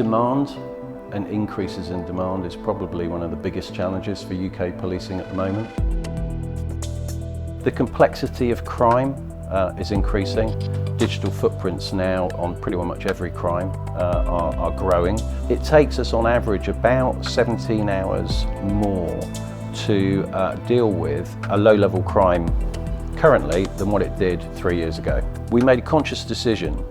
Demand and increases in demand is probably one of the biggest challenges for UK policing at the moment. The complexity of crime is increasing. Digital footprints now on pretty much every crime are growing. It takes us on average about 17 hours more to deal with a low-level crime currently than what it did 3 years ago. We made a conscious decision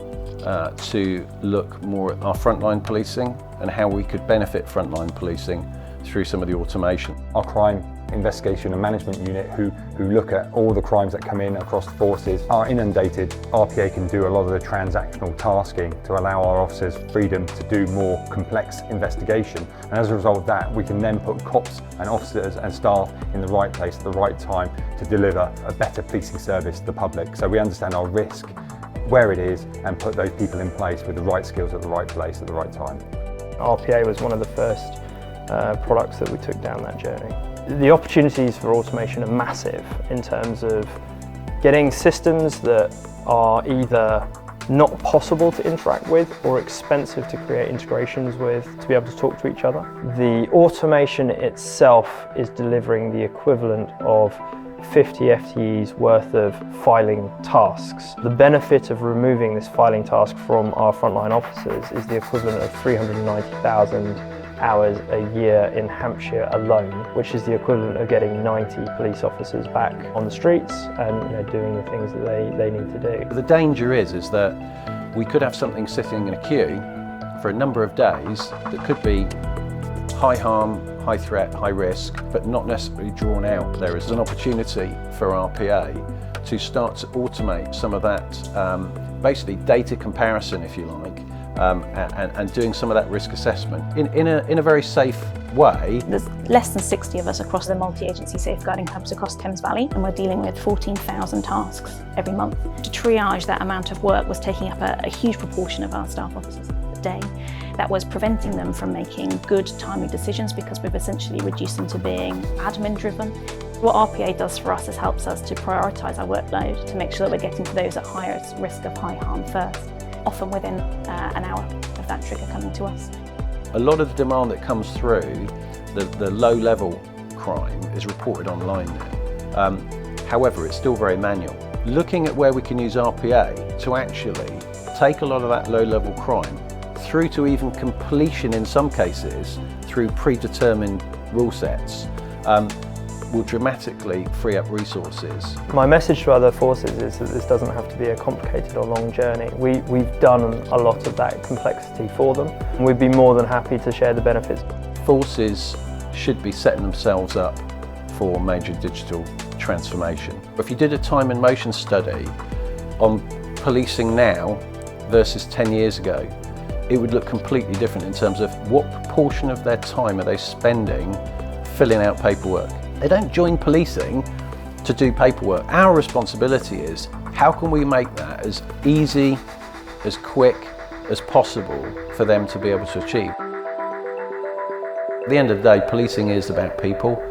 to look more at our frontline policing and how we could benefit frontline policing through some of the automation. Our crime investigation and management unit who look at all the crimes that come in across the forces are inundated. RPA can do a lot of the transactional tasking to allow our officers freedom to do more complex investigation, and as a result of that we can then put cops and officers and staff in the right place at the right time to deliver a better policing service to the public. So we understand our risk, where it is, and put those people in place with the right skills at the right place at the right time. RPA was one of the first products that we took down that journey. The opportunities for automation are massive in terms of getting systems that are either not possible to interact with or expensive to create integrations with to be able to talk to each other. The automation itself is delivering the equivalent of 50 FTEs worth of filing tasks. The benefit of removing this filing task from our frontline officers is the equivalent of 390,000 hours a year in Hampshire alone, which is the equivalent of getting 90 police officers back on the streets and doing the things that they need to do. The danger is that we could have something sitting in a queue for a number of days that could be high harm, high threat, high risk, but not necessarily drawn out. There is an opportunity for RPA to start to automate some of that, basically data comparison, if you like, and doing some of that risk assessment in a very safe way. There's less than 60 of us across the multi-agency safeguarding hubs across Thames Valley, and we're dealing with 14,000 tasks every month. To triage that amount of work was taking up a huge proportion of our staff officers a day. That was preventing them from making good, timely decisions because we've essentially reduced them to being admin-driven. What RPA does for us is helps us to prioritise our workload to make sure that we're getting to those at highest risk of high harm first, often within an hour of that trigger coming to us. A lot of the demand that comes through, the low-level crime, is reported online now. However, it's still very manual. Looking at where we can use RPA to actually take a lot of that low-level crime through to even completion in some cases through predetermined rule sets will dramatically free up resources. My message to other forces is that this doesn't have to be a complicated or long journey. We've done a lot of that complexity for them, and we'd be more than happy to share the benefits. Forces should be setting themselves up for major digital transformation. If you did a time and motion study on policing now versus 10 years ago, it would look completely different in terms of what proportion of their time are they spending filling out paperwork. They don't join policing to do paperwork. Our responsibility is how can we make that as easy, as quick as possible for them to be able to achieve. At the end of the day, policing is about people.